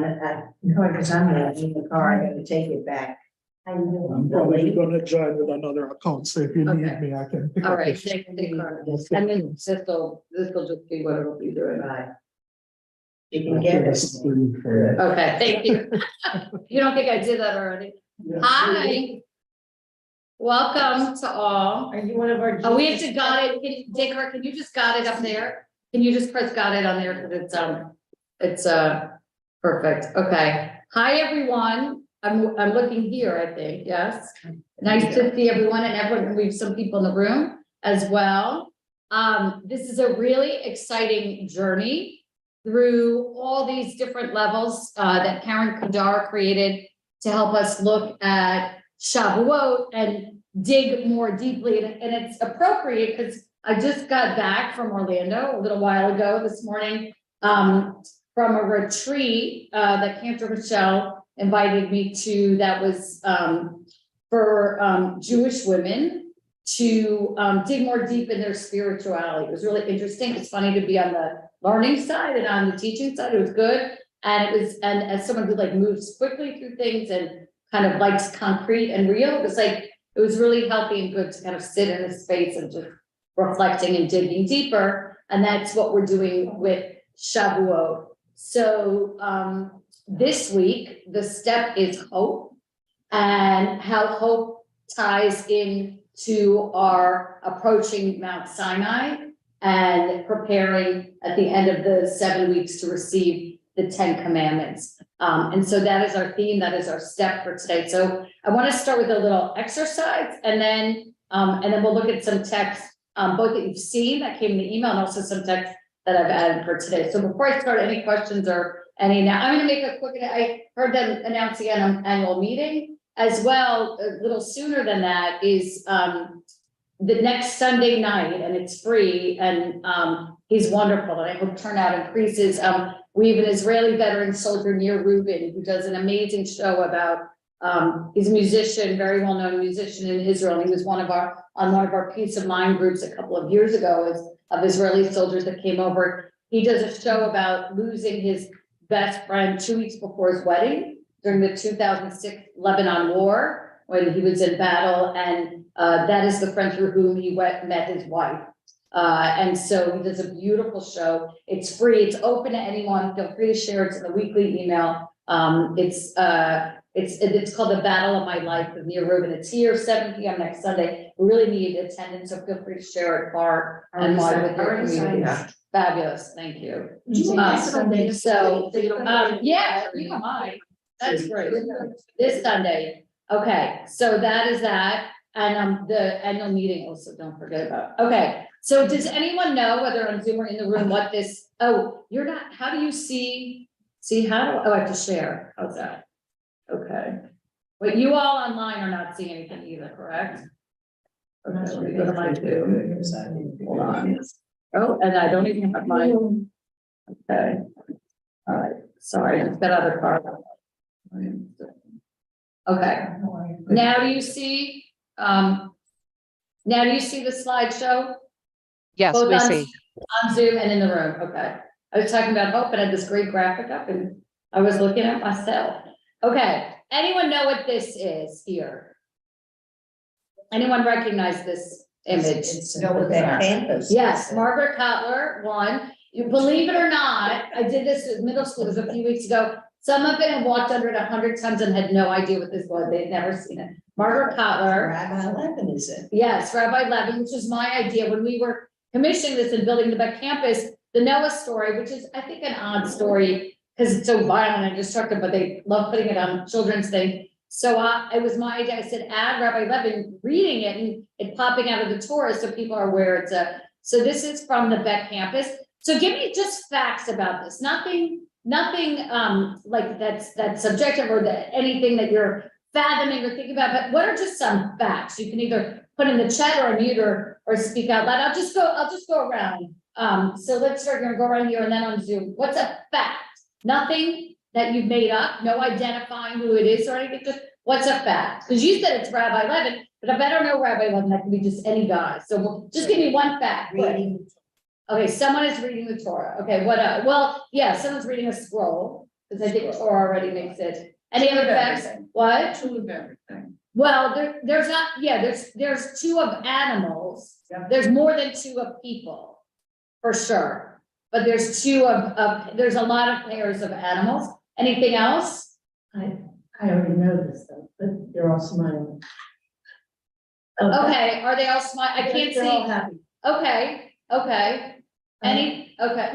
No, because I'm not in the car, I gotta take it back. I'm probably gonna join with another account, so if you need Okay. me, I can pick All up right, this. take car. And then this will just be what it'll be doing. Right. You can get That's it. pretty fair. Okay, thank you. You don't think I did that already? Hi. Welcome to all. Are you one of our? Oh, we have to got it. Dicker, can you just got it up there? Can you just press got it on there? Cause it's perfect. Okay. Hi, everyone. I'm looking here, I think. Yes. Nice to see everyone and everyone. We have some people in the room as well. This is a really exciting journey through all these different levels that Karen Kadar created to help us look at Shavuot and dig more deeply. And it's appropriate because I just got back from Orlando a little while ago this morning from a retreat that Cantor Michelle invited me to that was for Jewish women to dig more deep in their spirituality. It was really interesting. It's funny to be on the learning side and on the teaching side. It was good. And it was, and as someone who like moves quickly through things and kind of likes concrete and real, it was like, it was really healthy and good to kind of sit in a space of just reflecting and digging deeper. And that's what we're doing with Shavuot. So this week, the step is hope and how hope ties in to our approaching Mount Sinai and preparing at the end of the 7 weeks to receive the 10 commandments. And so that is our theme. That is our step for today. So I want to start with a little exercise and then we'll look at some text, both that you've seen that came in the email and also some text that I've added for today. So before I start, any questions or any, now I'm going to make a quick, I heard them announce again an annual meeting as well. A little sooner than that is the next Sunday night, and it's free, and he's wonderful, and I hope turnout increases. We have an Israeli veteran soldier, Nir Rubin, who does an amazing show about, he's a musician, very well-known musician in Israel. He was on one of our Peace of Mind groups a couple of years ago of Israeli soldiers that came over. He does a show about losing his best friend 2 weeks before his wedding during the 2006 Lebanon War, when he was in battle, and that is the friend through whom he met his wife. And so he does a beautiful show. It's free. It's open to anyone. Feel free to share it in the weekly email. It's called The Battle of My Life with Nir Rubin. It's here 7 p.m. next Sunday. We really need attendance, so feel free to share it far and wide with your community. Fabulous. Thank you. Sunday. So, yeah, you don't mind. That's great. This Sunday. Okay, so that is that. And the annual meeting also, don't forget about. Okay, so does anyone know, whether on Zoom or in the room, what this, oh, you're not, how do you see how do, oh, I have to share. How's that? Okay. Wait, you all online are not seeing anything either, correct? Okay, let me go to mine too. Hold on. Oh, and I don't even have mine. Okay. All right, sorry, I just got other card. Okay, now do you see the slideshow? Yes, Both we on- see. On Zoom and in the room, okay. I was talking about hope and I had this great graphic up and I was looking at myself. Okay, anyone know what this is here? Anyone recognize this image? Campus. Yes, Margaret Cutler, one. You believe it or not, I did this with middle schoolers a few weeks ago. Some of them have walked under it 100 times and had no idea what this was. They'd never seen it. Margaret Cutler. Rabbi Levin is it? Yes, Rabbi Levin, which was my idea when we were commissioning this and building the back campus, the Noah story, which is, I think, an odd story because it's so violent and destructive, but they love putting it on children's thing. So it was my idea. I said, add Rabbi Levin reading it and it popping out of the Torah so people are aware it's a. So this is from the Beck campus. So give me just facts about this. Nothing like that's subjective or anything that you're fathoming or thinking about, but what are just some facts? You can either put in the chat or unmute or speak out loud. I'll just go around. So let's start, we're gonna go around here and then on Zoom. What's a fact? Nothing that you've made up, no identifying who it is or anything, just what's a fact? Because you said it's Rabbi Levin, but if I don't know Rabbi Levin, that could be just any guy. So just give me one fact. Reading. Okay, someone is reading the Torah. Okay, what well, yeah, someone's reading a scroll. Because I think Tor already makes it. Any other facts? What? Two of everything. Well, there's not, yeah, there's two of animals. Yeah. There's more than two of people, for sure. But there's two of there's a lot of pairs of animals. Anything else? I already know this stuff, but they're all smiling. Okay, are they all smile? I can't They're all see. happy. Okay. Okay,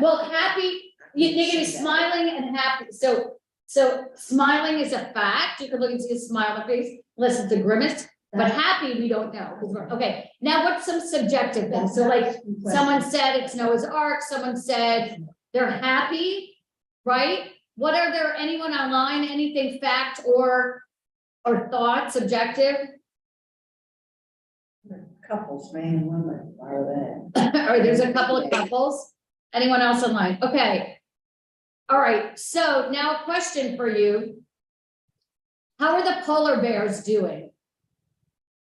well, happy, they're gonna be smiling and happy, so smiling is a fact, you can look and see a smile on the face, unless it's a grimace, but happy, we don't know, 'cause okay, now what's some subjective things, so like, someone said it's Noah's Ark, someone said they're happy, right? What are there, anyone online, anything fact or thought, subjective? Couples, man and women, are that? Or there's a couple of couples. Anyone else online? Okay. All right, so now a question for you. How are the polar bears doing?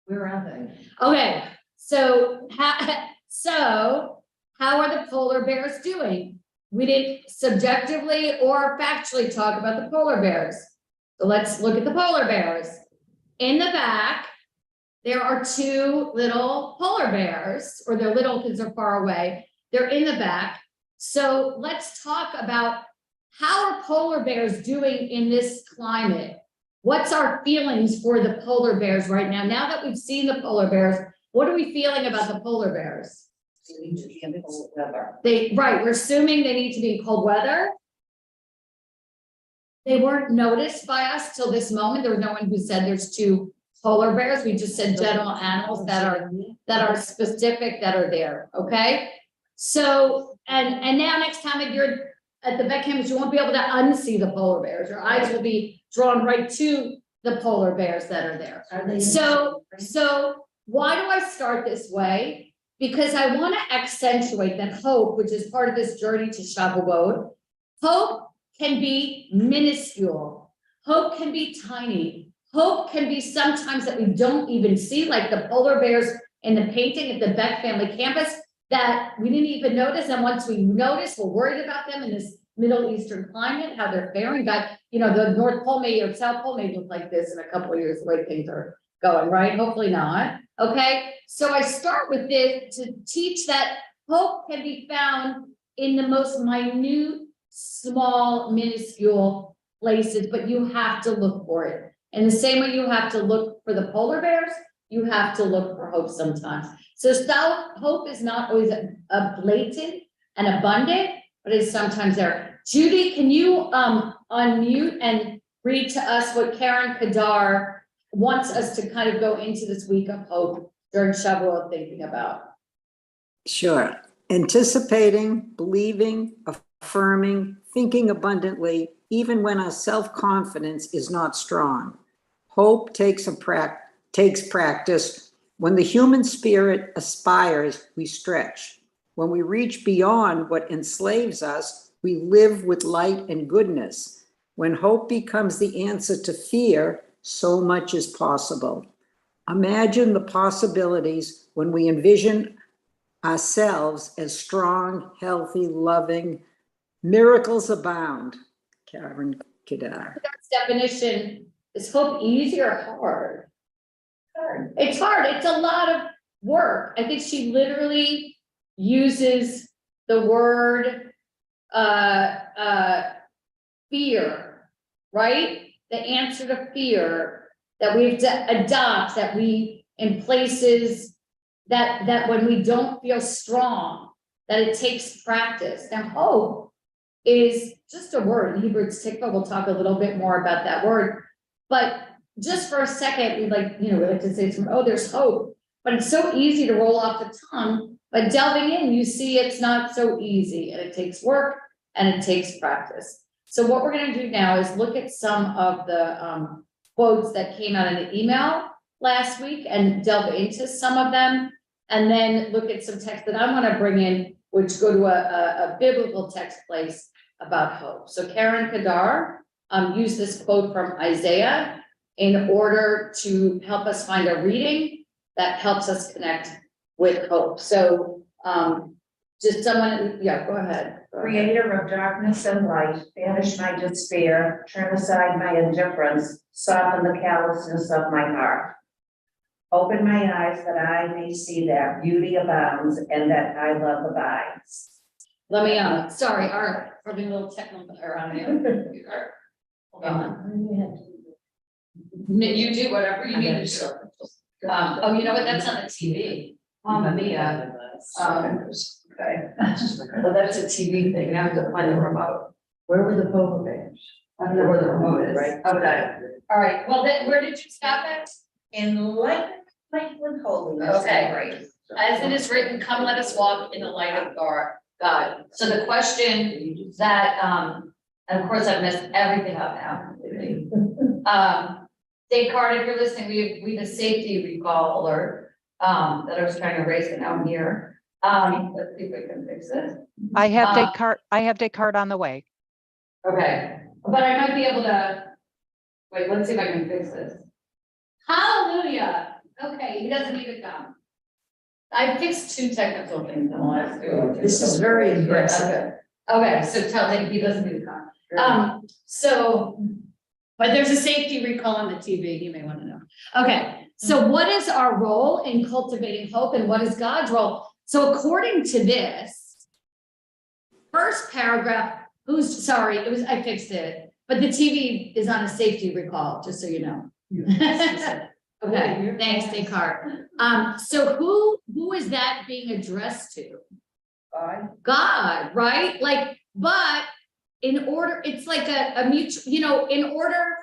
Where are they? Okay, so how are the polar bears doing? We didn't subjectively or factually talk about the polar bears. So let's look at the polar bears. In the back, there are two little polar bears, or they're little because they're far away. They're in the back. So let's talk about how are polar bears doing in this climate? What's our feelings for the polar bears right now? Now that we've seen the polar bears, what are we feeling about the polar bears? They need to be in cold weather. Right, we're assuming they need to be in cold weather. They weren't noticed by us till this moment. There was no one who said there's two polar bears. We just said general animals that are specific, that are there, okay? So, and now next time if you're at the vet campus, you won't be able to unsee the polar bears. Your eyes will be drawn right to the polar bears that are there. Are they? So why do I start this way? Because I want to accentuate that hope, which is part of this journey to Shavuot. Hope can be minuscule. Hope can be tiny. Hope can be sometimes that we don't even see, like the polar bears in the painting at the Beck family campus that we didn't even notice. And once we notice, we're worried about them in this Middle Eastern climate, how they're faring. But, you know, the North Pole may or South Pole may look like this in a couple of years, the way things are going, right? Hopefully not. Okay. So I start with this to teach that hope can be found in the most minute, small, minuscule places, but you have to look for it. In the same way you have to look for the polar bears, you have to look for hope sometimes. So hope is not always a blatant and abundant, but it's sometimes there. Judy, can you unmute and read to us what Karen Kadar wants us to kind of go into this week of hope during Shavuot thinking about? Sure. Anticipating, believing, affirming, thinking abundantly, even when our self-confidence is not strong. Hope takes practice. When the human spirit aspires, we stretch. When we reach beyond what enslaves us, we live with light and goodness. When hope becomes the answer to fear, so much is possible. Imagine the possibilities when we envision ourselves as strong, healthy, loving. Miracles abound. Karen Kadar. That's definition. Is hope easy or hard? Hard. It's hard. It's a lot of work. I think she literally uses the word fear, right? The answer to fear that we have to adopt, that we in places that when we don't feel strong, that it takes practice. Now hope is just a word. In Hebrew, it's tikva. We'll talk a little bit more about that word. But just for a second, we like to say, oh, there's hope. But it's so easy to roll off the tongue. But delving in, you see it's not so easy. And it takes work and it takes practice. So what we're going to do now is look at some of the quotes that came out in the email last week and delve into some of them. And then look at some text that I want to bring in, which go to a biblical text place about hope. So Karen Kadar used this quote from Isaiah in order to help us find a reading that helps us connect with hope. So just someone, yeah, go ahead. Creator of darkness and light, banish my despair, turn aside my indifference, soften the callousness of my heart. Open my eyes that I may see that beauty abounds and that I love abides. Let me, sorry, we're being a little technical around here. Hold on. You do whatever you need to do. Oh, you know what, that's on the TV. Mamma mia. Okay. Well, that's a TV thing, now I have to find the remote. Where were the polar bears? I don't know where the remote is. Right. Okay, all right, well, then, where did you stop at? Enlighten with holiness. Okay, great. As it is written, come let us walk in the light of God. So the question that, and of course I've messed everything up now. Descartes, if you're listening, we have a safety recall alert, that I was trying to erase, but now I'm here. Let's see if we can fix this. I have Descartes on the way. Okay, but I might be able to, wait, let's see if I can fix this. Hallelujah. Okay, he doesn't need to come. I fixed 2 technical things in the last 2. This is very impressive. Okay, so tell him he doesn't need to come. But there's a safety recall on the TV, you may want to know. Okay, so what is our role in cultivating hope and what is God's role? So according to this first paragraph, I fixed it, but the TV is on a safety recall, just so you know. Okay, thanks, Descartes. So who is that being addressed to? God, right? Like, but in order, it's like a mutual, in order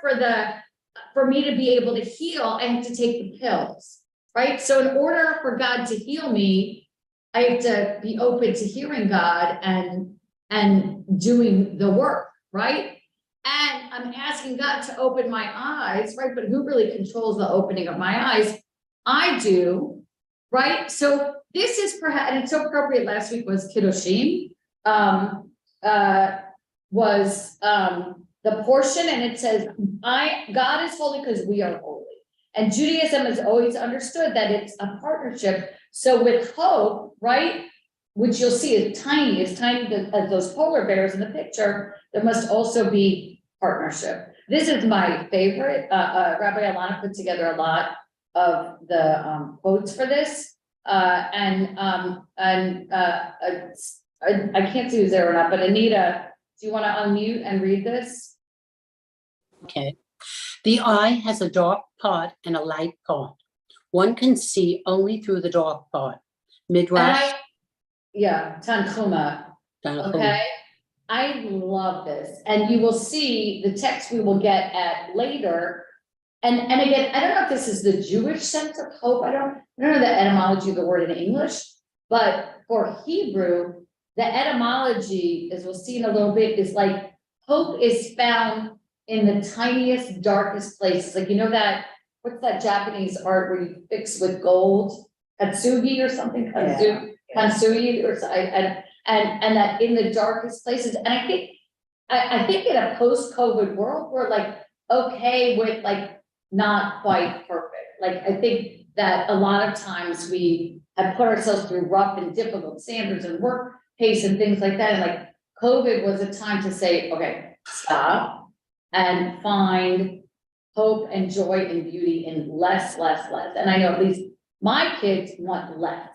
for me to be able to heal, I have to take the pills, right? So in order for God to heal me, I have to be open to hearing God and doing the work, right? And I'm asking God to open my eyes, right? But who really controls the opening of my eyes? I do, right? So this is perhaps, and it's so appropriate, last week was Kiddushim, was the portion, and it says, God is holy because we are holy. And Judaism has always understood that it's a partnership. So with hope, right, which you'll see is tiny as those polar bears in the picture, there must also be partnership. This is my favorite. Rabbi Alana put together a lot of the quotes for this. I can't see who's there or not, but Anita, do you want to unmute and read this? Okay. The eye has a dark part and a light part. One can see only through the dark part. Midrash. Tanchuma. Okay. I love this. And you will see the text we will get at later. And again, I don't know if this is the Jewish sense of hope. I don't know the etymology of the word in English, but for Hebrew, the etymology, as we'll see in a little bit, is like hope is found in the tiniest, darkest places. Like, that, what's that Japanese art where you fix with gold? Katsugi or something, Kansugi or and that in the darkest places. And I think in a post-COVID world, we're like, okay with like not quite perfect. Like, I think that a lot of times we have put ourselves through rough and difficult standards and work pace and things like that. And like COVID was a time to say, okay, stop and find hope and joy and beauty in less. And I know at least my kids want less,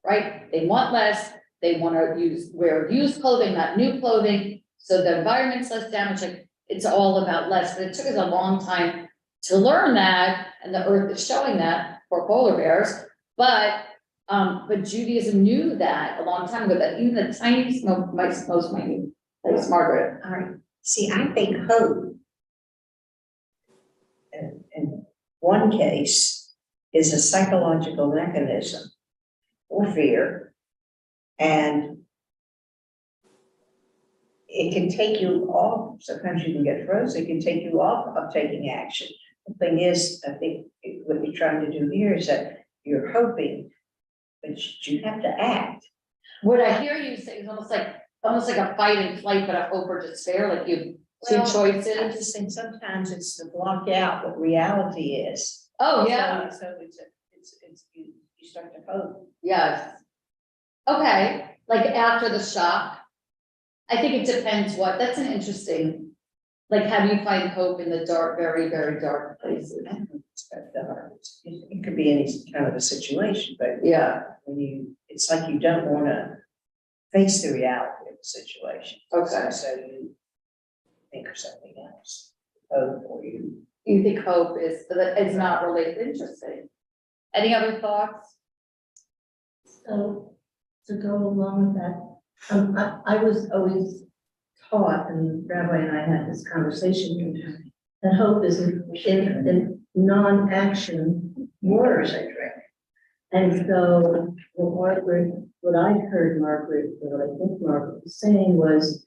right? They want less. They want to wear used clothing, not new clothing. So the environment's less damaged. Like, it's all about less, but it took us a long time to learn that. And the earth is showing that for polar bears. But Judaism knew that a long time ago, that even the tiniest, most minute, thanks, Margaret. All right. See, I think hope, in one case, is a psychological mechanism for fear, and it can take you off. Sometimes you can get frozen. It can take you off of taking action. The thing is, I think what you're trying to do here is that you're hoping, but you have to act. What I hear you say is almost like a fight and flight, but a hope or despair. Like you two choices. I just think sometimes it's to block out what reality is. Oh yeah. So it's you start to hope. Yes. Okay. like after the shock. I think it depends that's an interesting, like, how do you find hope in the dark, very, very dark places? It could be any kind of a situation, but Yeah, it's like you don't wanna face the reality of the situation. Okay. So you think of something else. Or you. you think hope is not related, interesting. Any other thoughts? So, to go along with that, I was always taught, and Rabbi and I had this conversation, that hope is in non-action words. And so, what I heard Margaret, what I think Margaret was saying was,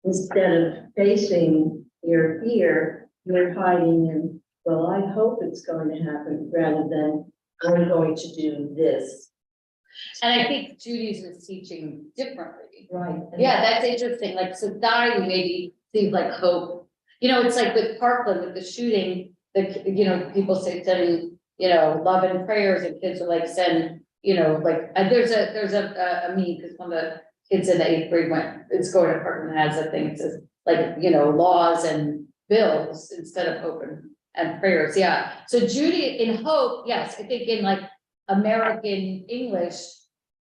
instead of facing your fear, you're hiding in, well, I hope it's going to happen, rather than, I'm going to do this. And I think Judaism is teaching differently. Right. Yeah, that's interesting. Like, so dying maybe seems like hope. It's like with Parkland, with the shooting, people say sending, love and prayers, and kids are like send, like, there's a meme, because one of the kids in the 8th grade is going to Parkland and has a thing, it says, like, laws and bills instead of hope and prayers. Yeah. So Judy in hope, yes, I think in like American English,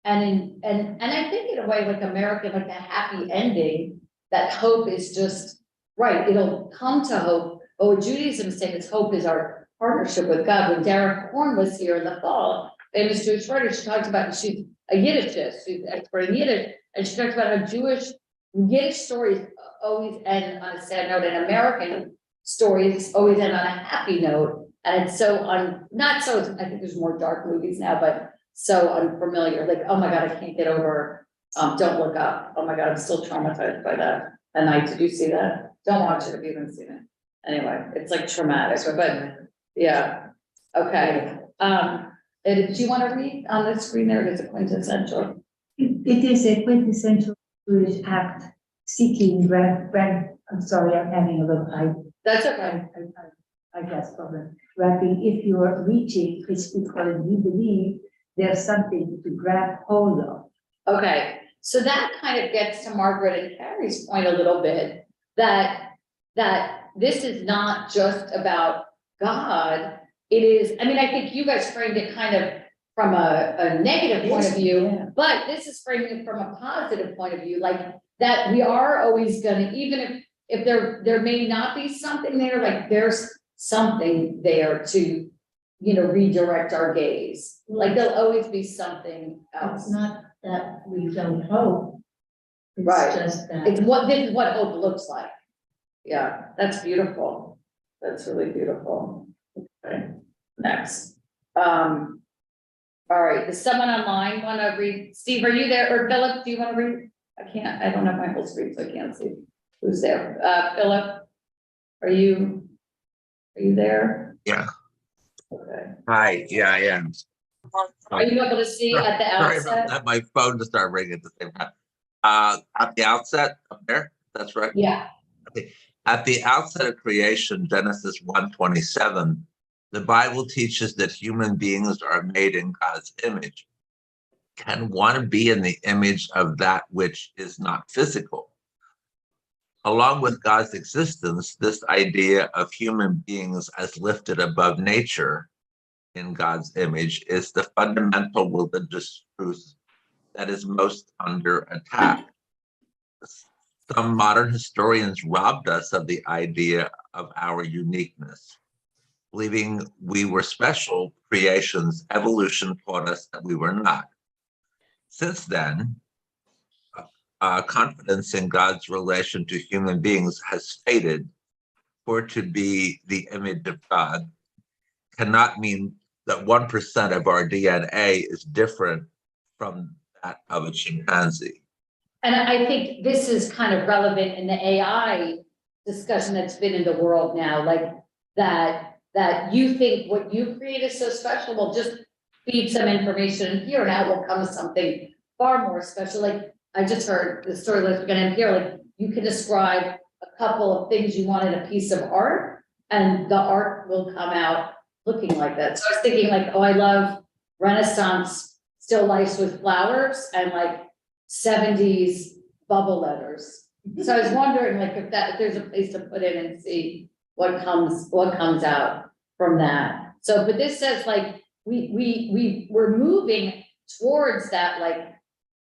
and I think in a way like American, like the happy ending, that hope is just right, it'll come to hope. But what Judaism is saying is hope is our partnership with God. When Derek Horn was here in the fall, famous Jewish writer, she talked about, she's a Yiddishist, she's an expert in Yiddish, and she talked about how Yiddish stories always end on a sad note, and American stories always end on a happy note. And it's I think there's more dark movies now, but so unfamiliar. Like, oh my God, I can't get over, Don't Look Up. Oh my God, I'm still traumatized by that. At night, did you see that? Don't watch it if you haven't seen it. Anyway, it's like traumatic, but yeah. Okay. And do you want to read on the screen there? It is a quintessential. It is a quintessential Jewish act seeking I'm sorry, I'm having a little, That's okay. I guess problem. Wrapping, if you are reaching, it's because you believe there's something to grab hold of. Okay, so that kind of gets to Margaret and Carrie's point a little bit, that this is not just about God. It is, I mean, I think you guys framed it kind of from a negative point of view, but this is framing it from a positive point of view, like that we are always gonna, even if there may not be something there, like there's something there to, redirect our gaze. Like there'll always be something else. It's not that we don't hope. It's Right. just that. This is what hope looks like. Yeah, that's beautiful. That's really beautiful. Okay, next. All right, does someone online want to read? Steve, are you there? Or Philip, do you want to read? I don't have my whole screen, so I can't see who's there. Philip, are you there? Yeah. Okay. Hi, yeah, I am. Are you able to see at the Sorry about outset? that, my phone just started ringing at the same time. At the outset, up there, that's right. Yeah. Okay. At the outset of creation, Genesis 1:27, the Bible teaches that human beings are made in God's image. Can one be in the image of that which is not physical? Along with God's existence, this idea of human beings as lifted above nature in God's image is the fundamental religious truth that is most under attack. Some modern historians robbed us of the idea of our uniqueness. Believing we were special creations, evolution taught us that we were not. Since then, confidence in God's relation to human beings has faded. For to be the image of God cannot mean that 1% of our DNA is different from that of a chimpanzee. And I think this is kind of relevant in the AI discussion that's been in the world now, like that you think what you create is so special, well, just feed some information here and out will come something far more special. Like I just heard the story we're gonna end here, like you can describe a couple of things you want in a piece of art and the art will come out looking like that. So I was thinking like, oh, I love Renaissance still lifes with flowers, and like seventies bubble letters. So I was wondering like if there's a place to put it and see what comes out from that. So, but this says like, we're moving towards that, like,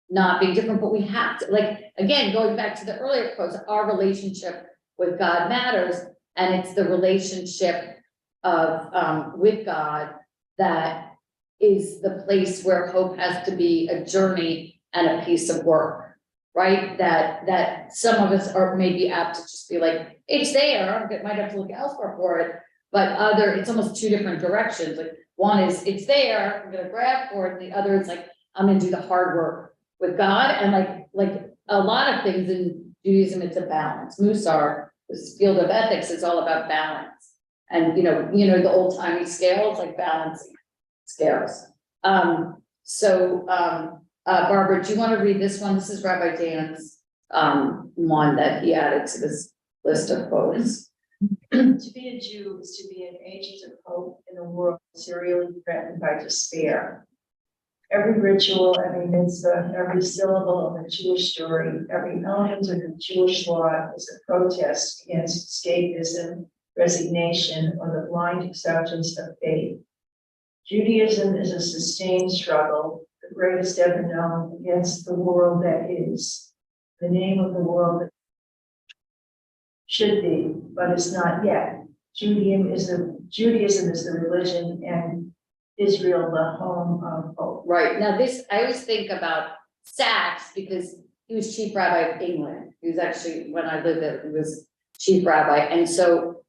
not being different, but we have to, like, again, going back to the earlier quotes, our relationship with God matters. And it's the relationship of, with God that is the place where hope has to be a journey and a piece of work, right? That some of us are maybe apt to just be like, it's there, I might have to look elsewhere for it. But it's almost two different directions. Like one is it's there, I'm gonna grab for it, and the other is like, I'm gonna do the hard work with God. And like a lot of things in Judaism, it's a balance. Musar, this field of ethics, is all about balance. And you know, the old timey scales, like balancing scales. Barbara, do you want to read this one? This is Rabbi Dan's one that he added to this list of quotes. To be a Jew is to be an agent of hope in a world serially threatened by despair. Every ritual, every mitzvah, every syllable of a Jewish story, every element of the Jewish law is a protest against escapism, resignation, or the blind acceptance of fate. Judaism is a sustained struggle, the greatest ever known, against the world that is, the name of the world that should be, but is not yet. Judaism is the religion, and Israel the home of hope. Right, now this, I always think about Sachs because he was chief rabbi of England. He was actually, when I lived there, he was chief rabbi. And so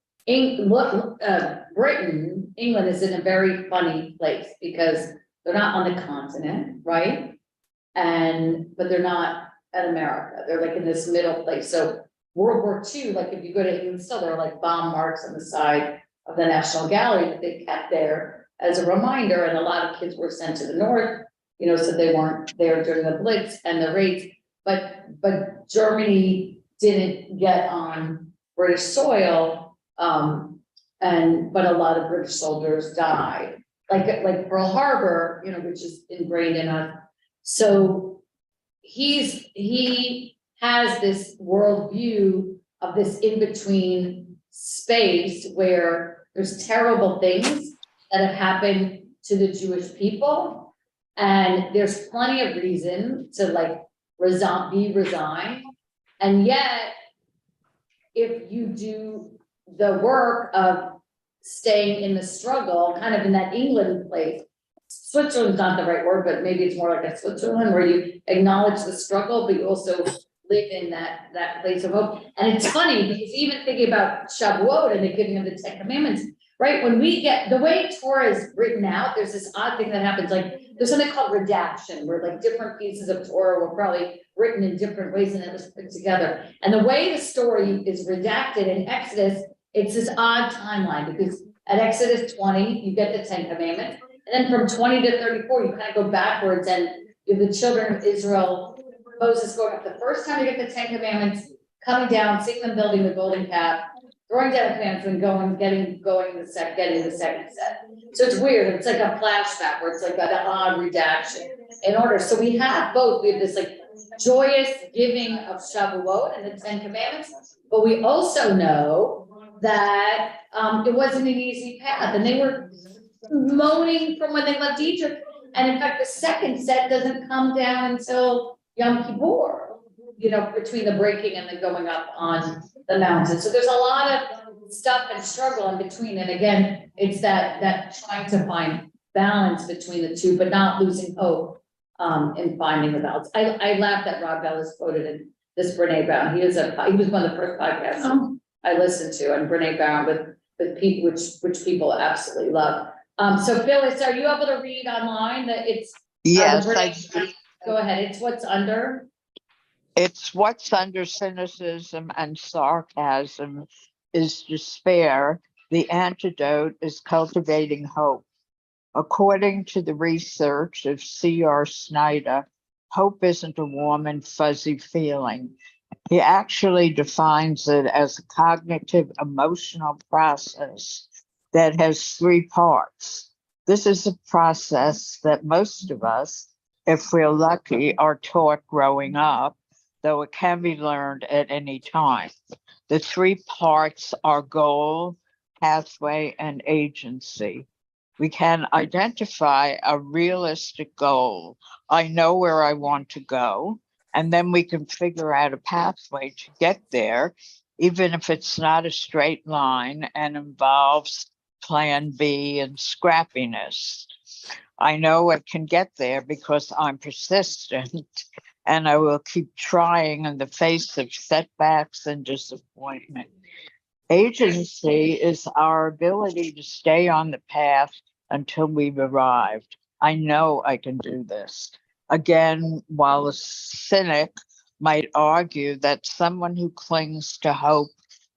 Britain, England is in a very funny place because they're not on the continent, right? But they're not at America. They're like in this middle place. So World War II, like if you go to England still, there are like bomb marks on the side of the National Gallery that they kept there as a reminder. And a lot of kids were sent to the north, so they weren't there during the Blitz and the raids. But Germany didn't get on British soil, but a lot of British soldiers died, like Pearl Harbor, which is ingrained in us. So he has this worldview of this in-between space where there's terrible things that have happened to the Jewish people, and there's plenty of reason to be resigned, and yet if you do the work of staying in the struggle, kind of in that England place, Switzerland's not the right word, but maybe it's more like a Switzerland where you acknowledge the struggle, but you also live in that place of hope. And it's funny because even thinking about Shavuot and the giving of the 10 Commandments, right? When we get the way Torah is written out, there's this odd thing that happens. Like there's something called redaction, where like different pieces of Torah were probably written in different ways and it was put together. And the way the story is redacted in Exodus, it's this odd timeline because at Exodus 20, you get the 10 Commandments. And then from 20 to 34, you kind of go backwards and you have the children of Israel, Moses going up the first time you get the 10 Commandments, coming down, seeing them building the golden calf, throwing down the commandments and getting the second set. So it's weird. It's like a flashback where it's like an odd redaction in order. So we have both. We have this like joyous giving of Shavuot and the 10 Commandments, but we also know that it wasn't an easy path, and they were moaning from when they left Egypt. And in fact, the second set doesn't come down until Yom Kippur, between the breaking and the going up on the mountain. So there's a lot of stuff and struggle in between. And again, it's that trying to find balance between the two, but not losing hope in finding the balance. I laughed that Rob Bellis quoted in this Brene Brown. He was one of the first podcasts I listened to, and Brene Brown with people, which people absolutely love. So Phyllis, are you able to read online that it's? Yes, Go ahead. It's what's under. It's what's under cynicism and sarcasm is despair. The antidote is cultivating hope. According to the research of C.R. Snyder, hope isn't a warm and fuzzy feeling. He actually defines it as a cognitive emotional process that has three parts. This is a process that most of us if we're lucky, are taught growing up, though it can be learned at any time. The three parts are goal, pathway, and agency. We can identify a realistic goal. I know where I want to go, and then we can figure out a pathway to get there, even if it's not a straight line and involves plan B and scrappiness. I know I can get there because I'm persistent and I will keep trying in the face of setbacks and disappointment. Agency is our ability to stay on the path until we've arrived. I know I can do this. Again, while a cynic might argue that someone who clings to hope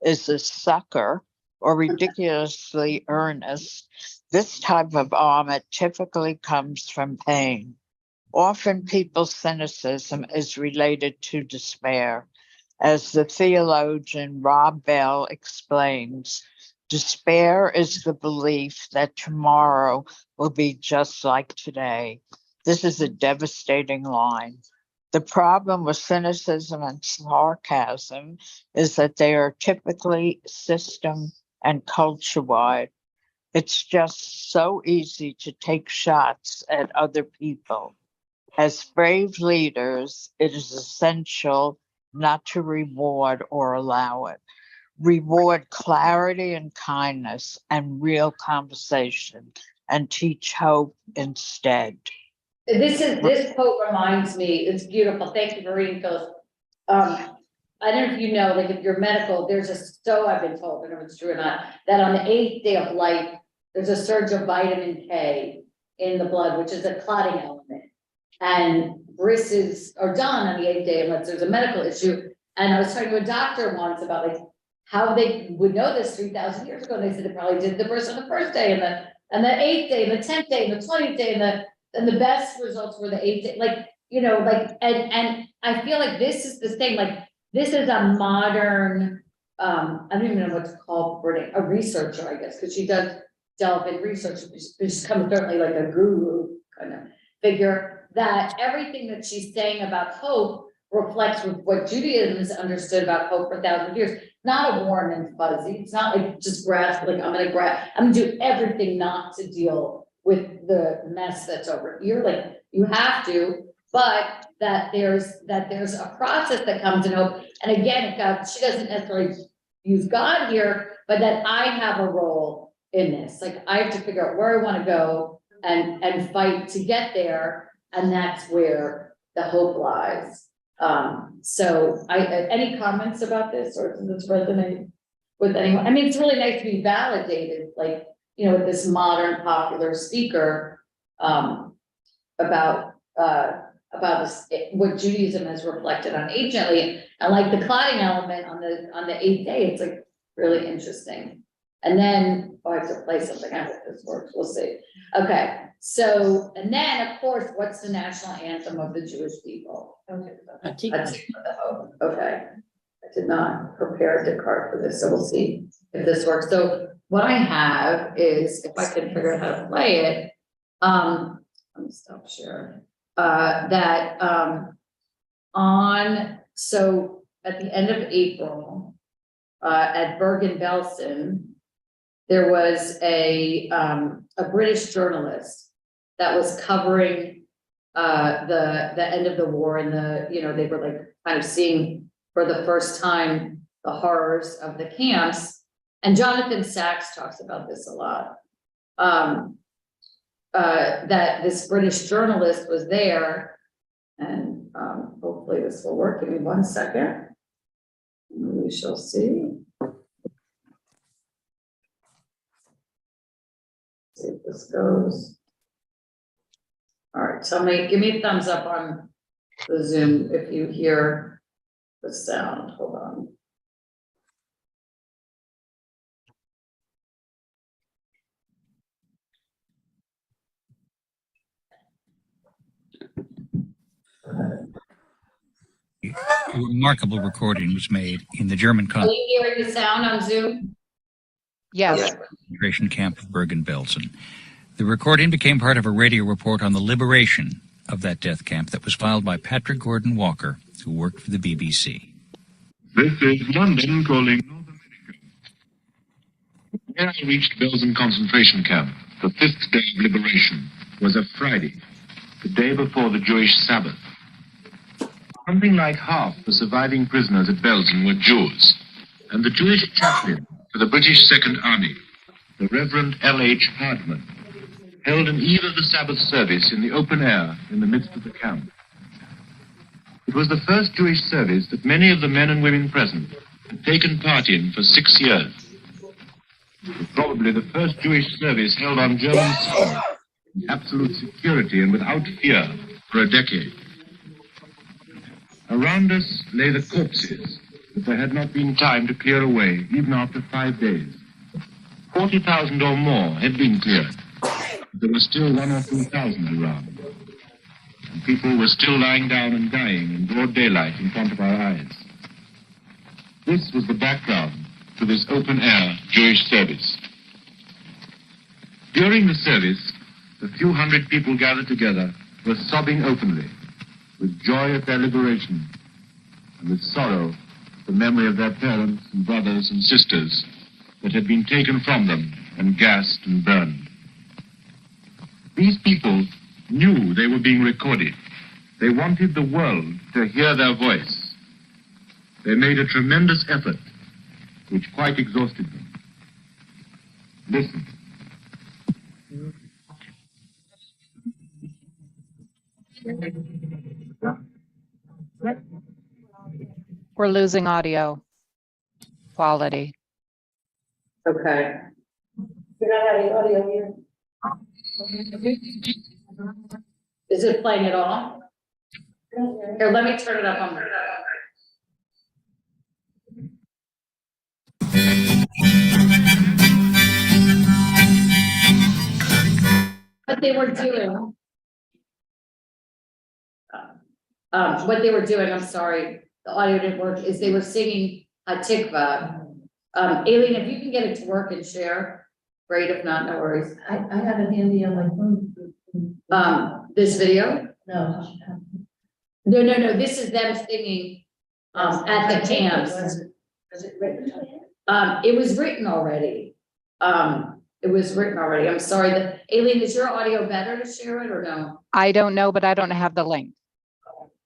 is a sucker or ridiculously earnest, this type of armor typically comes from pain. Often people's cynicism is related to despair. As the theologian Rob Bell explains, despair is the belief that tomorrow will be just like today. This is a devastating line. The problem with cynicism and sarcasm is that they are typically system and culture-wide. It's just so easy to take shots at other people. As brave leaders, it is essential not to reward or allow it. Reward clarity and kindness and real conversation, and teach hope instead. This quote reminds me, it's beautiful. Thank you for reading those. I don't know if you know, like if you're medical, there's I've been told, I don't know if it's true or not, that on the 8th day of life, there's a surge of vitamin K in the blood, which is a clotting element. And brisses are done on the 8th day unless there's a medical issue. And I was talking to a doctor once about like how they would know this 3,000 years ago. And they said they probably did the bris on the 1st day and the 8th day, and the 10th day, and the 20th day, and the best results were the 8th day. Like, you know, like, and I feel like this is the thing, like this is a modern, I don't even know what to call Brittany, a researcher, I guess, because she does delve in research. She's come certainly like a guru kind of figure, that everything that she's saying about hope reflects with what Judaism has understood about hope for thousands of years. Not a warm and fuzzy. It's not like just grasp, like I'm gonna do everything not to deal with the mess that's over here. Like you have to, but that there's a process that comes in hope. And again, God, she doesn't necessarily use God here, but that I have a role in this. Like I have to figure out where I want to go and fight to get there. And that's where the hope lies. So any comments about this, or does this resonate with anyone? I mean, it's really nice to be validated, like, you know, with this modern popular speaker, about this, what Judaism has reflected on anciently, and like the clotting element on the 8th day, it's like really interesting. And then, I have to play something. I hope this works. We'll see. Okay. So, and then of course, what's the national anthem of the Jewish people? Okay. Okay. I did not prepare Descartes for this, so we'll see if this works. So what I have is, if I can figure out how to play it, let me stop sharing. So at the end of April, at Bergen-Belsen, there was a British journalist that was covering the end of the war, and they were like kind of seeing for the first time the horrors of the camps. And Jonathan Sachs talks about this a lot. That this British journalist was there, and hopefully this will work. Give me 1 second. We shall see. See if this goes. All right, so give me a thumbs up on the Zoom if you hear the sound. Hold on. A remarkable recording was made in the German Are you hearing the sound on Zoom? Yes. concentration camp of Bergen-Belsen. The recording became part of a radio report on the liberation of that death camp that was filed by Patrick Gordon Walker, who worked for the BBC. This is London calling North America. Here I reached Belsen concentration camp. The 5th day of liberation was a Friday, the day before the Jewish Sabbath. Something like half the surviving prisoners at Belsen were Jews, and the Jewish chaplain for the British Second Army, the Reverend L.H. Hardman, held an eve of the Sabbath service in the open air in the midst of the camp. It was the first Jewish service that many of the men and women present had taken part in for 6 years. It was probably the first Jewish service held on German soil, in absolute security and without fear, for a decade. Around us lay the corpses that there had not been time to clear away, even after 5 days. 40,000 or more had been cleared. There were still 1,000 or 2,000 around. And people were still lying down and dying in broad daylight in front of our eyes. This was the background to this open-air Jewish service. During the service, the few hundred people gathered together were sobbing openly, with joy at their liberation, and with sorrow at the memory of their parents and brothers and sisters that had been taken from them and gassed and burned. These people knew they were being recorded. They wanted the world to hear their voice. They made a tremendous effort, which quite exhausted them. Listen. We're losing audio quality. Okay. You're not having audio here. Is it playing at all? Here, let me turn it up on my. What they were doing. What they were doing, I'm sorry, the audio didn't work, is they were singing Hatikva. Aileen, if you can get it to work and share, great, if not, no worries. I have it handy on my phone. This video? No. No, this is them singing, at the camps. Was it written? It was written already. I'm sorry, Aileen, is your audio better to share it or no? I don't know, but I don't have the link.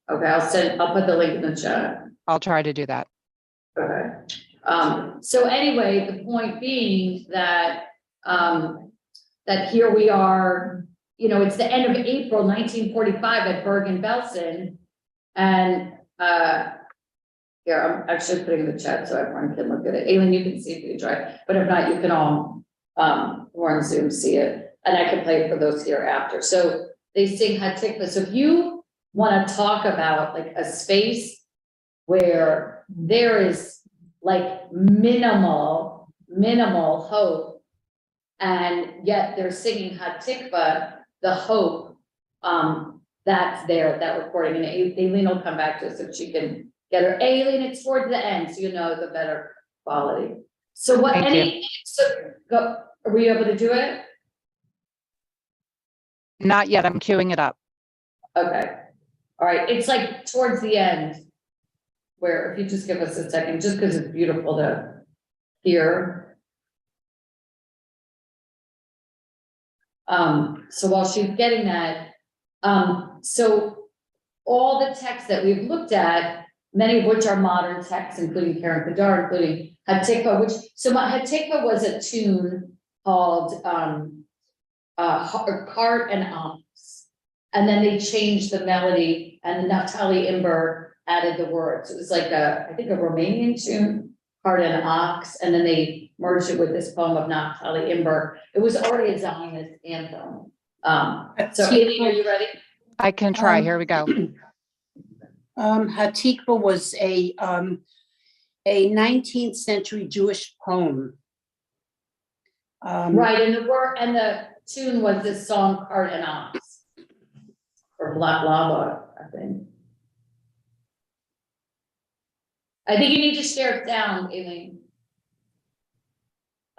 Okay, I'll put the link in the chat. I'll try to do that. Okay. So anyway, the point being that, that here we are, you know, it's the end of April 1945 at Bergen-Belsen. And, here, I'm actually putting in the chat so everyone can look at it. Aileen, you can see if you try, but if not, you can all, who are on Zoom see it. And I can play it for those here after. So they sing Hatikva. So if you want to talk about like a space where there is like minimal hope, and yet they're singing Hatikva, the hope, that's there, that recording, and Aileen will come back to us if she can get her. Aileen, it's towards the end, so you know the better quality. So what, were you able to do it? Not yet. I'm queuing it up. Okay. All right. It's like towards the end where, if you just give us a second, just because it's beautiful to hear. So while she's getting that, so all the texts that we've looked at, many of which are modern texts, including Karen Kadar, including Hatikva, Hatikva was a tune called Cart and Ox. And then they changed the melody, and Naftali Imber added the words. It was like I think a Romanian tune, Cart and Ox, and then they merged it with this poem of Naftali Imber. It was already a Zionist anthem. So Aileen, are you ready? I can try. Here we go. Hatikva was a 19th century Jewish poem. Right, and the tune was this song Cart and Ox, or Black Lava, I think. I think you need to share sound, Aileen.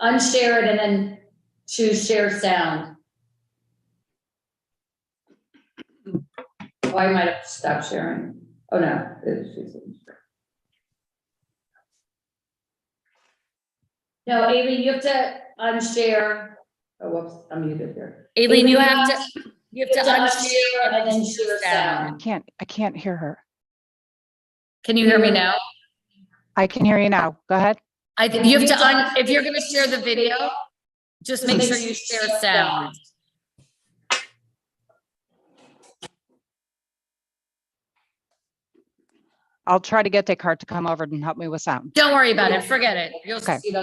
Unshare it and then choose share sound. I might have to stop sharing. Oh, no. No, Aileen, you have to unshare. Oh, whoops, I'm muted here. Aileen, you have to unshare and then share sound. I can't hear her. Can you hear me now? I can hear you now. Go ahead. You have to if you're gonna share the video, just make sure you share sound. I'll try to get Descartes to come over and help me with sound. Don't worry about it. Forget it. You'll Okay. see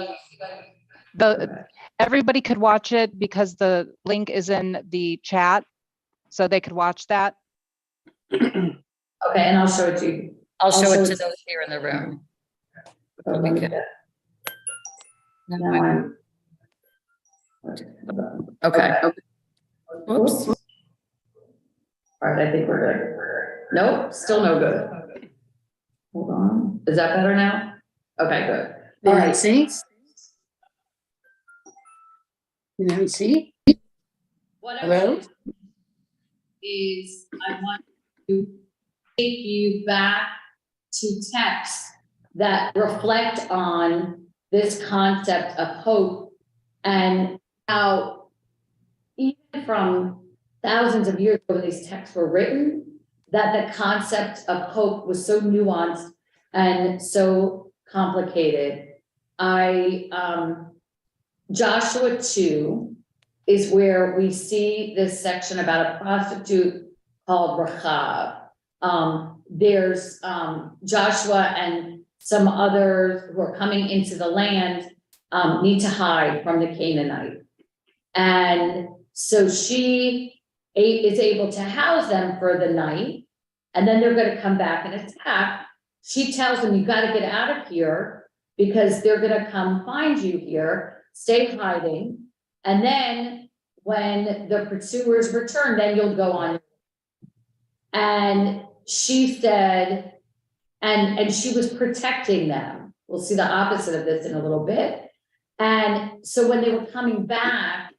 Everybody could watch it because the link is in the chat, so they could watch that. Okay, and I'll show it to you. I'll show it to those here in the room. Okay. Oops. All right, I think we're good. Nope, still no good. Hold on. Is that better now? Okay, good. All right, see? You know, see? What Hello? is I want to take you back to texts that reflect on this concept of hope and how even from thousands of years ago when these texts were written, that the concept of hope was so nuanced and so complicated. Joshua 2 is where we see this section about a prostitute called Rahab. There's Joshua and some others who are coming into the land need to hide from the Canaanite. And so she is able to house them for the night, and then they're going to come back and attack. She tells them, you got to get out of here because they're going to come find you here, stay hiding. And then when the pursuers return, then you'll go on. And she said, and she was protecting them. We'll see the opposite of this in a little bit. And so when they were coming back,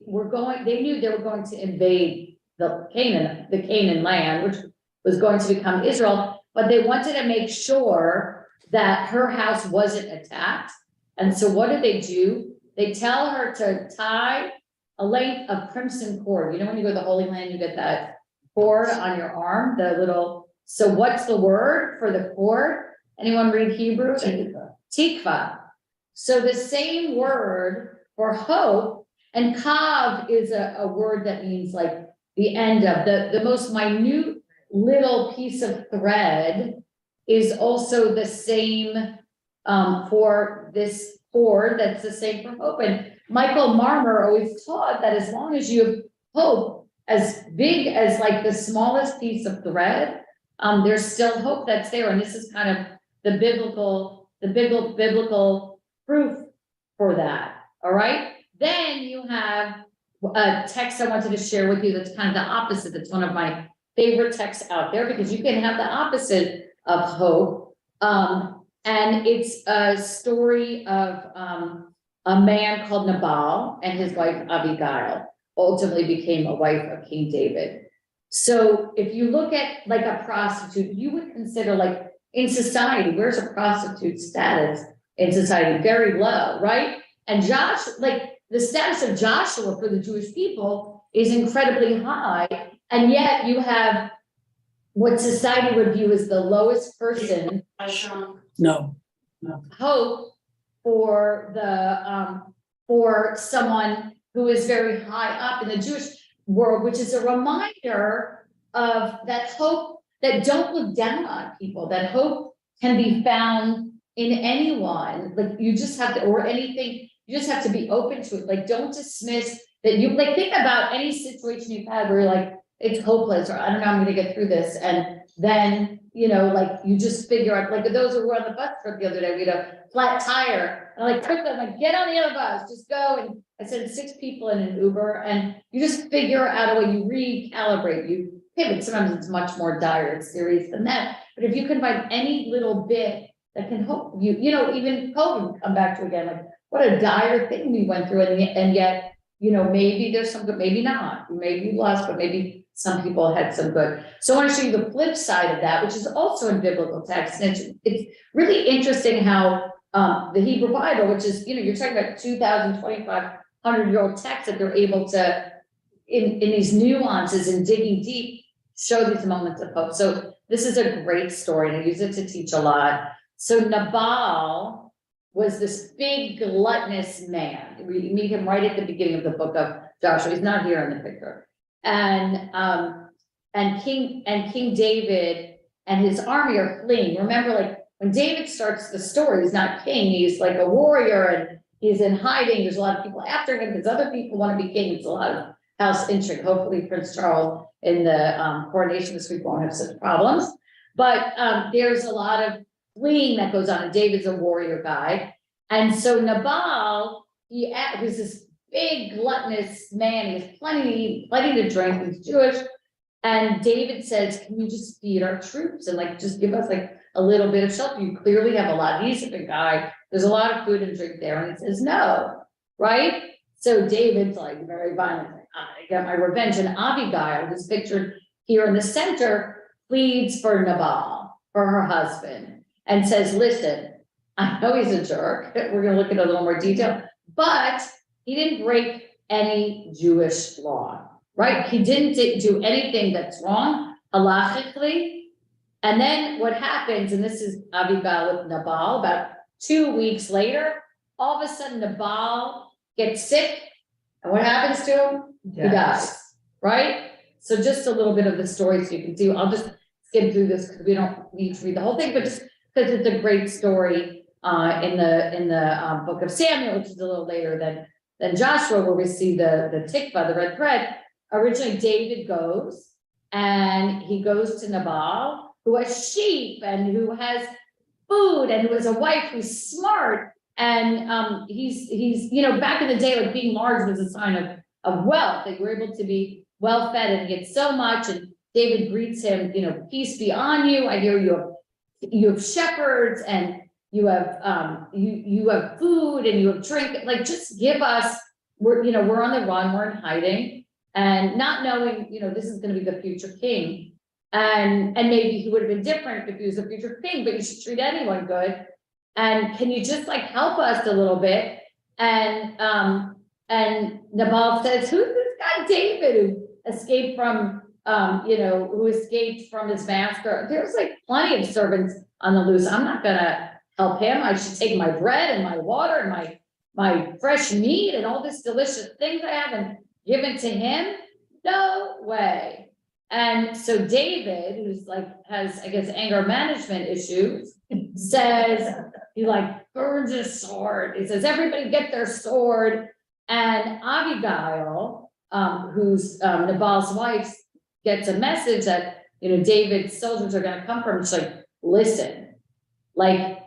they knew they were going to invade the Canaan land, which was going to become Israel, but they wanted to make sure that her house wasn't attacked. And so what do? They tell her to tie a length of crimson cord. You know, when you go to the Holy Land, you get that cord on your arm, so what's the word for the cord? Anyone read Hebrew? Tikva. So the same word for hope, and kav is a word that means like the end of, the most minute little piece of thread is also the same for this cord, that's the same for hope. And Michael Marmer always taught that as long as you have hope as big as like the smallest piece of thread, there's still hope that's there. And this is kind of the biblical proof for that. All right. Then you have a text I wanted to share with you that's kind of the opposite. That's one of my favorite texts out there because you can have the opposite of hope. And it's a story of a man called Nabal and his wife Abigail ultimately became a wife of King David. So if you look at like a prostitute, you would consider like in society, where's a prostitute's status in society? Very low, right? And the status of Joshua for the Jewish people is incredibly high. And yet you have what society would view as the lowest person. No. Hope for someone who is very high up in the Jewish world, which is a reminder of that hope, that don't look down on people, that hope can be found in anyone. Like you just have to, or anything, you just have to be open to it. Like don't dismiss that you, like think about any situation you've had where you're like, it's hopeless, or I don't know, I'm gonna get through this. And then, you know, like you just figure out, like those who were on the bus trip the other day, we had a flat tire. And I'm like, get on the other bus, just go. And I sent 6 people in an Uber, and you just figure out a way, you recalibrate, you pivot. Sometimes it's much more dire and serious than that. But if you can find any little bit that can help you, you know, even COVID come back to again, like what a dire thing we went through. And yet, you know, maybe there's some good, maybe not, maybe you lost, but maybe some people had some good. So I want to show you the flip side of that, which is also in biblical text. And it's really interesting how the Hebrew Bible, which is, you're talking about 2,000, 2,500-year-old text, that they're able to, in these nuances and digging deep, show these moments of hope. So this is a great story, and I use it to teach a lot. So Nabal was this big gluttonous man. We meet him right at the beginning of the book of Joshua. He's not here in the picture. And King David and his army are fleeing. Remember, like when David starts the story, he's not king, he's like a warrior and he's in hiding. There's a lot of people after him because other people want to be king. It's a lot of house intrigue. Hopefully Prince Charles in the coronation this week won't have such problems. But there's a lot of fleeing that goes on, and David's a warrior guy. And so Nabal, he was this big gluttonous man. He has plenty to eat, plenty to drink. He's Jewish. And David says, can you just feed our troops and like just give us like a little bit of shelter? You clearly have a lot. He's a big guy. There's a lot of food and drink there. And he says, no, right? So David's like very violent. I got my revenge. And Abigail, who's pictured here in the center, pleads for Nabal, for her husband, and says, listen, I know he's a jerk. We're going to look at a little more detail, but he didn't break any Jewish law, right? He didn't do anything that's wrong, halachically. And then what happens, and this is Abigail with Nabal, about 2 weeks later, all of a sudden Nabal gets sick. And what happens to him? He dies, right? So just a little bit of the story so you can see. I'll just skim through this because we don't need to read the whole thing, but just because it's a great story in the book of Samuel, which is a little later than Joshua, where we see the tikva, the red thread. Originally, David goes and he goes to Nabal, who has sheep and who has food and who has a wife who's smart. And he's back in the day, like being large was a sign of wealth. They were able to be well fed and get so much. And David greets him, peace be on you. I hear you have shepherds and you have you have food and you have drink. Like just give us. We're on the run. We're in hiding and not knowing this is going to be the future king. And maybe he would have been different if he was a future king. But you should treat anyone good. And can you just like help us a little bit? And Nabal says, who's this guy David who escaped from who escaped from his master? There's like plenty of servants on the loose. I'm not gonna help him. I should take my bread and my water and my fresh meat and all this delicious things I have and give it to him. No way. And so David, who's like has, I guess, anger management issues, says he like burns his sword. He says, everybody get their sword. And Abigail, who's Nabal's wife, gets a message that David's soldiers are going to come from. She's like, listen, like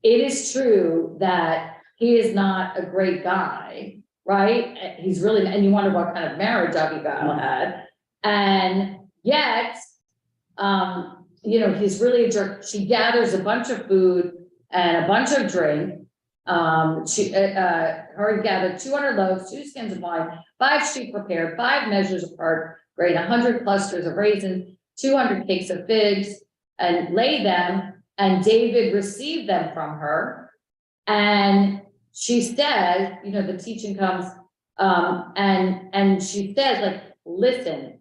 it is true that he is not a great guy, right? He's really, and you wonder what kind of marriage Abigail had, and yet, he's really a jerk. She gathers a bunch of food and a bunch of drink. She gathered 200 loaves, 2 skins of wine, 5 sheep prepared, 5 measures of hard grain, 100 clusters of raisins, 200 cakes of figs, and laid them. And David received them from her. And she said, the teaching comes, and she says, like, listen,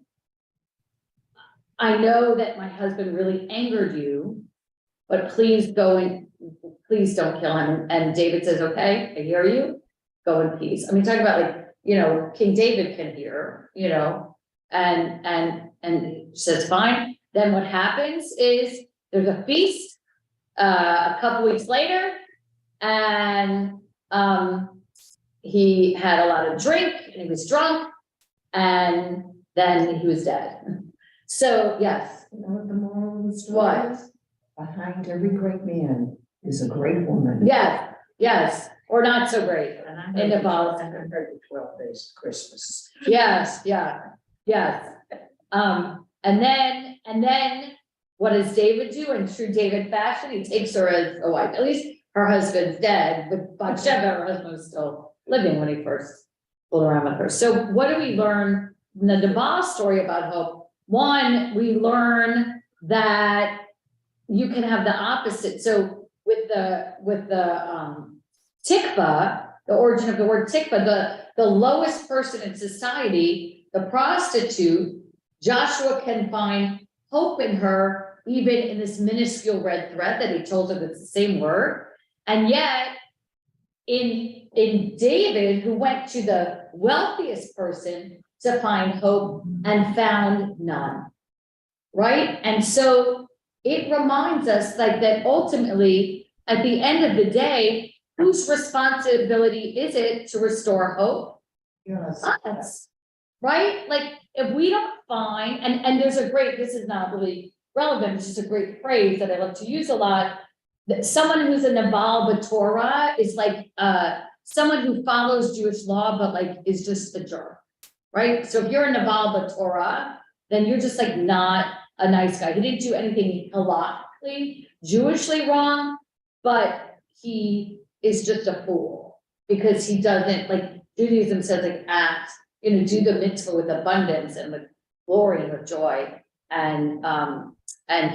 I know that my husband really angered you, but please go and please don't kill him. And David says, okay, I hear you, go in peace. I mean, talk about like, King David can hear, and says, fine. Then what happens is there's a feast a couple weeks later, and he had a lot of drink and he was drunk, and then he was dead. So yes. You know what the moral of the story is? Behind every great man is a great woman. Yes, or not so great. In the Bible. I heard the 12 days of Christmas. Yes. And then what does David do in true David fashion? He takes her as a wife. At least her husband's dead, but Bathsheba, her husband, was still living when he first fooled around with her. So what do we learn in the Nabal story about hope? one, we learn that you can have the opposite. So with the tikva, the origin of the word tikva, the lowest person in society, the prostitute, Joshua can find hope in her, even in this minuscule red thread that he told her that's the same word. And yet, in David, who went to the wealthiest person to find hope and found none, right? And so it reminds us like that ultimately, at the end of the day, whose responsibility is it to restore hope? Yes. Us, right? Like if we don't find, and there's a great, this is not really relevant, it's just a great phrase that I love to use a lot, that someone who's a Nabal B'Torah is like someone who follows Jewish law, but like is just a jerk, right? So if you're a Nabal B'Torah, then you're just like not a nice guy. He didn't do anything halachically, Jewishly wrong, but he is just a fool because he doesn't, like Judaism says, like act, do the mitzvah with abundance and with glory and with joy, and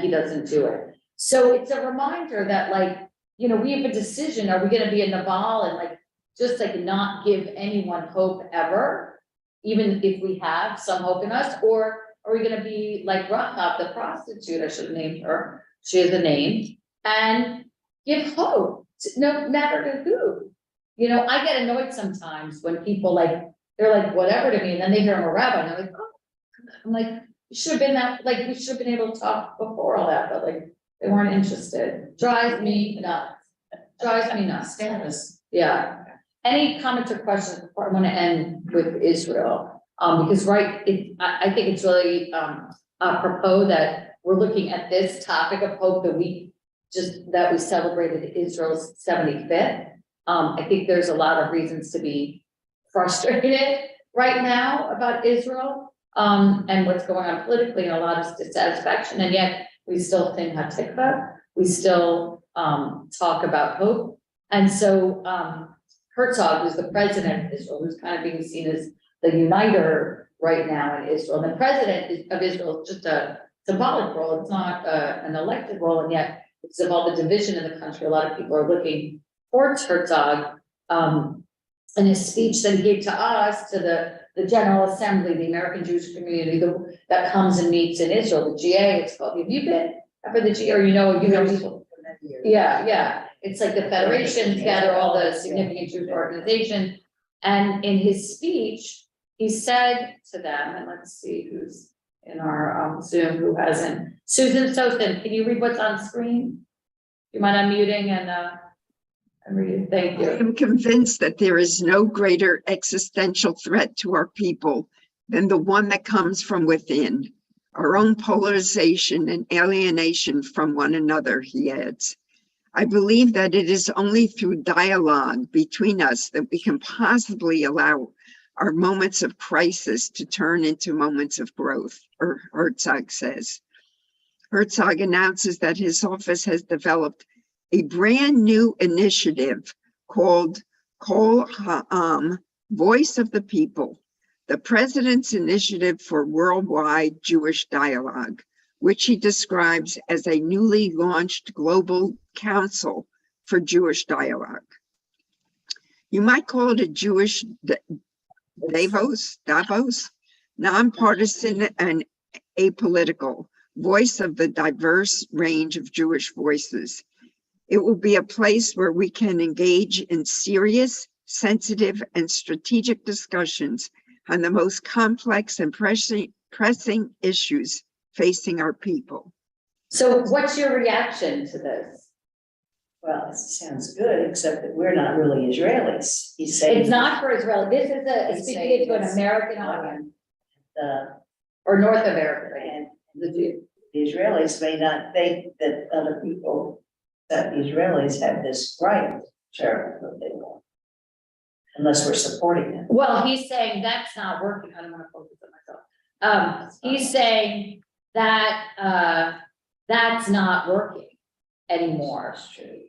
he doesn't do it. So it's a reminder that like, we have a decision. Are we going to be a Nabal and like, just like not give anyone hope ever, even if we have some hope in us? Or are we going to be like Rahab, the prostitute? I should have named her. She has a name, and give hope, no matter to who. I get annoyed sometimes when people like, they're like, whatever to me. And then they hear I'm a rabbi and they're like, oh, I'm like, you should have been that, like, we should have been able to talk before all that, but like, they weren't interested. Drives me nuts. Drives me nuts. Status. Yeah. Any comments or questions before I want to end with Israel? Because I think it's really apropos that we're looking at this topic of hope that we celebrated Israel's 75th. I think there's a lot of reasons to be frustrated right now about Israel and what's going on politically, and a lot of dissatisfaction, and yet we still sing Hatikva, we still talk about hope. And so Herzog, who's the president of Israel, who's kind of being seen as the uniter right now in Israel. The president of Israel is just a symbolic role, it's not an elected role, and yet because of all the division in the country, a lot of people are looking towards Herzog. In his speech that he gave to us, to the General Assembly, the American Jewish community that comes and meets in Israel, the GA, it's called. Have you been for the GA, or you know people? Yeah. It's like the federations gather all the significant Jewish organizations. And in his speech, he said to them, and let's see who's in our Zoom who hasn't. Susan Sosin, can you read what's on screen? Do you mind unmuting and read? Thank you. I am convinced that there is no greater existential threat to our people than the one that comes from within, our own polarization and alienation from one another, he adds. I believe that it is only through dialogue between us that we can possibly allow our moments of crisis to turn into moments of growth, Herzog says. Herzog announces that his office has developed a brand new initiative called Kol Ha'am, Voice of the People, the President's Initiative for Worldwide Jewish Dialogue, which he describes as a newly launched global council for Jewish dialogue. You might call it a Jewish Davos, nonpartisan and apolitical, voice of the diverse range of Jewish voices. It will be a place where we can engage in serious, sensitive, and strategic discussions on the most complex and pressing issues facing our people. So what's your reaction to this? Well, it sounds good, except that we're not really Israelis. He's saying. It's not for Israel. This is speaking to an American audience. Or North America. And the Israelis may not think that other people, that the Israelis have this right to share what they want, unless we're supporting it. Well, he's saying that's not working. I don't want to focus on myself. He's saying that that's not working anymore.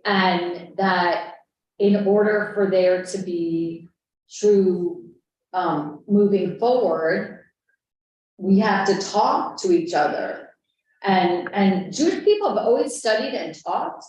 And that in order for there to be true moving forward, we have to talk to each other. And Jewish people have always studied and talked.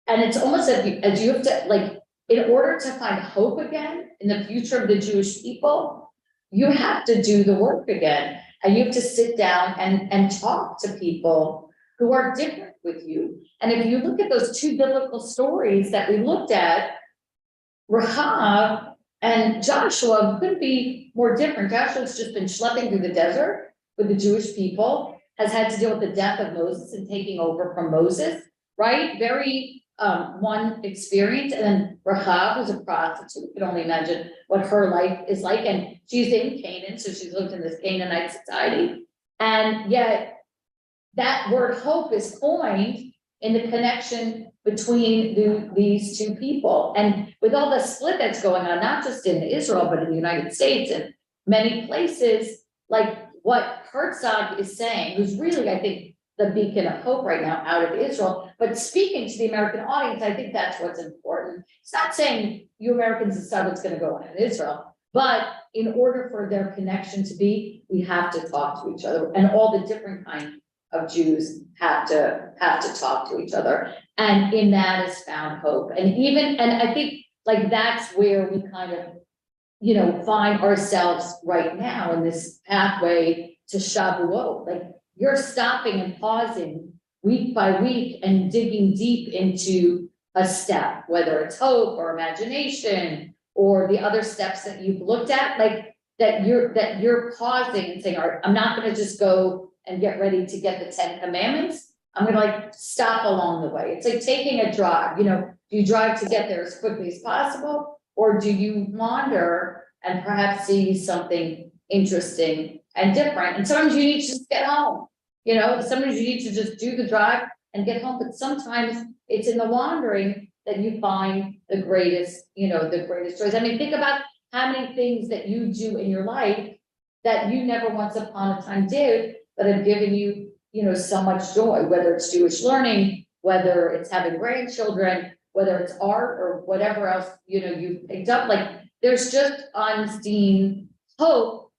And it's almost as you have to, like, in order to find hope again in the future of the Jewish people, you have to do the work again. And you have to sit down and talk to people who are different with you. And if you look at those two biblical stories that we looked at, Rahab and Joshua couldn't be more different. Joshua's just been schlepping through the desert with the Jewish people, has had to deal with the death of Moses and taking over from Moses, right? Very one experience. And then Rahab was a prostitute. You can only imagine what her life is like. And she's in Canaan, so she's lived in this Canaanite society. And yet that word hope is coined in the connection between these two people. And with all the split that's going on, not just in Israel, but in the United States and many places, like what Herzog is saying, who's really, I think, the beacon of hope right now out of Israel, but speaking to the American audience, I think that's what's important. It's not saying you Americans decide what's going to go on in Israel, but in order for their connection to be, we have to talk to each other, and all the different kinds of Jews have to talk to each other, and in that is found hope. And I think like that's where we kind of, you know, find ourselves right now in this pathway to Shavuot. Like, you're stopping and pausing week by week and digging deep into a step, whether it's hope or imagination or the other steps that you've looked at, like that you're pausing and saying, all right, I'm not going to just go and get ready to get the 10 commandments. I'm going to like stop along the way. It's like taking a drive, you know, do you drive to get there as quickly as possible? Or do you wander and perhaps see something interesting and different? And sometimes you need to just get home. You know, sometimes you need to just do the drive and get home, but sometimes it's in the wandering that you find the greatest, you know, the greatest joys. I mean, think about how many things that you do in your life that you never once upon a time did, but have given you, you know, so much joy, whether it's Jewish learning, whether it's having grandchildren, whether it's art or whatever else, you know, you've picked up. Like, there's just unseen hope,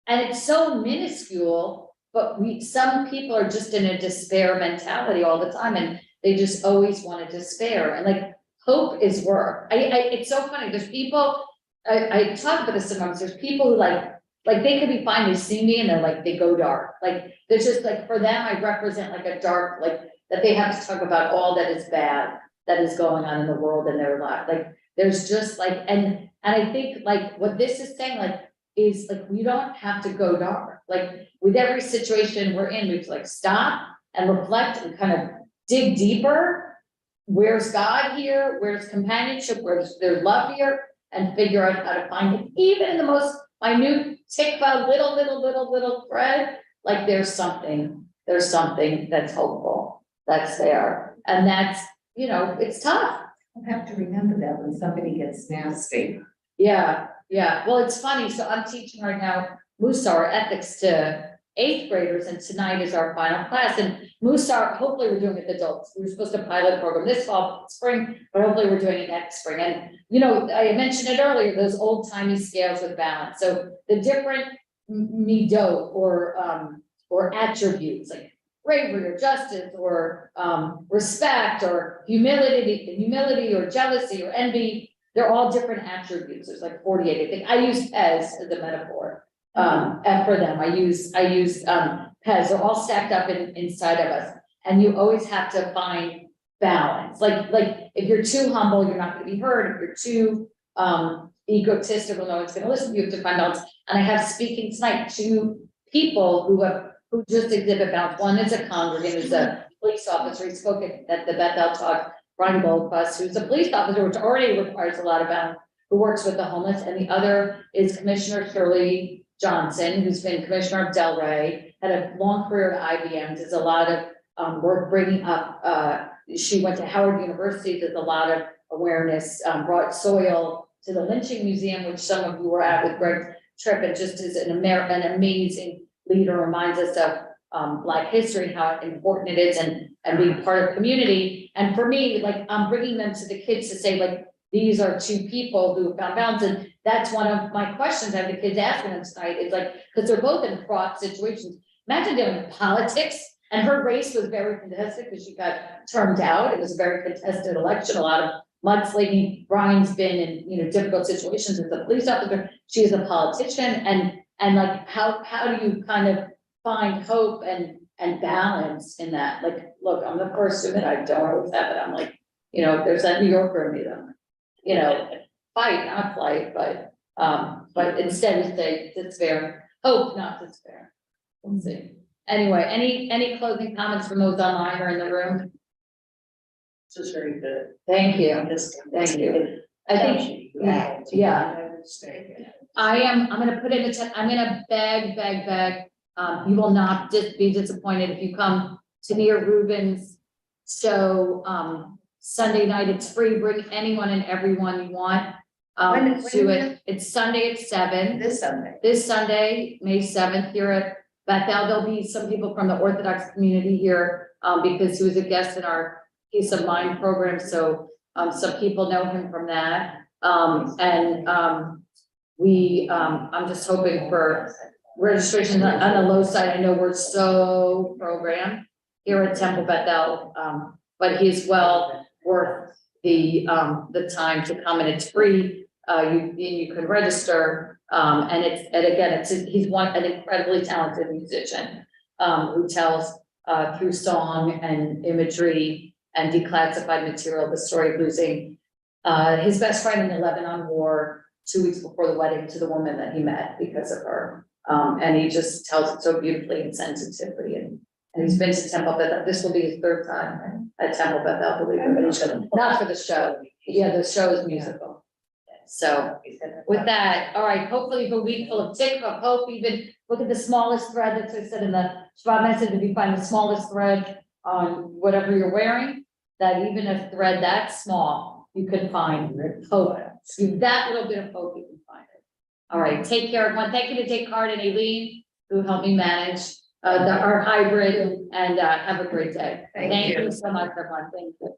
and it's so minuscule. But some people are just in a despair mentality all the time, and they just always want to despair. And like, hope is work. It's so funny. There's people, I talk about this sometimes. There's people who like they could be fine. They see me and they're like, they go dark. Like, there's just like, for them, I represent like a dark, like that they have to talk about all that is bad that is going on in the world in their life. Like, there's just like, and I think like what this is saying, like, is like, we don't have to go dark. Like, with every situation we're in, we have to like stop and reflect and kind of dig deeper. Where's God here? Where's companionship? Where's there's love here? And figure out how to find it. Even in the most minute tikva, little thread, like there's something that's hopeful, that's there. And that's, you know, it's tough. You have to remember that when somebody gets nasty. Yeah. Well, it's funny. So I'm teaching right now Musar ethics to 8th graders, and tonight is our final class. And Musar, hopefully we're doing it with adults. We were supposed to pilot program this fall, spring, but hopefully we're doing it next spring. And, you know, I mentioned it earlier, those old timey scales with balance. So the different midot or attributes, like bravery or justice or respect or humility or jealousy or envy, they're all different attributes. There's like 48. I think I use Pez as a metaphor. And for them, I use Pez. They're all stacked up inside of us, and you always have to find balance. Like if you're too humble, you're not going to be heard. If you're too egotistical, no one's going to listen. You have to find balance. And I have speaking tonight 2 people who just exhibit balance. One is a congregant, who's a police officer. He spoke at the Bethel talk. Brian Goldfuss, who's a police officer, which already requires a lot of balance, who works with the homeless, and the other is Commissioner Shirley Johnson, who's been commissioner of Delray, had a long career at IBM, does a lot of work bringing up, she went to Howard University, does a lot of awareness, brought soil to the lynching museum, which some of you were at with Greg Tripp, and just is an amazing leader, reminds us of Black history and how important it is, and being part of community. And for me, like, I'm bringing them to the kids to say, like, these are 2 people who have found balance. And that's one of my questions I have the kids asking them tonight, is like, because they're both in fraught situations. Imagine doing politics, and her race was very contested because she got turned out. It was a very contested election, a lot of mudslinging. Brian's been in, you know, difficult situations as a police officer. She is a politician, and like, how do you kind of find hope and balance in that? Like, look, I'm the first to admit I don't always have it. I'm like, you know, there's that New Yorker in me though, you know, fight, not flight, but instead we say despair, hope, not despair. We'll see. Anyway, any closing comments from those online or in the room? This is very good. Thank you. Thank you. I think, yeah. I'm gonna put in I'm gonna beg. You will not be disappointed if you come to Nia Rubin's show, Sunday night. It's free. Bring anyone and everyone you want, When to it. It's Sunday at 7. This Sunday, May 7th, here at Bethel. There'll be some people from the Orthodox community here, because he was a guest in our Peace of Mind program. So, some people know him from that. I'm just hoping for registration on the low side. I know we're so programmed here at Temple Bethel, but he's well worth the time to come, and it's free. You can register, and he's an incredibly talented musician, who tells through song and imagery and declassified material the story of losing his best friend in the Lebanon War 2 weeks before the wedding to the woman that he met because of her. And he just tells it so beautifully and sensitively. And he's been to Temple Bethel. This will be his 3rd time at Temple Bethel, believe it or not. Not for the show. Yeah, the show is musical. So with that, all right, hopefully for a week full of tick of hope, even look at the smallest thread. That's what I said in the Shabbat message. If you find the smallest thread on whatever you're wearing, that even a thread that small, you can find hope. That little bit of hope, you can find it. All right, take care, everyone. Thank you to Descartes and Aileen, who helped me manage our hybrid, and have a great day. Thank you so much, everyone. Thank you.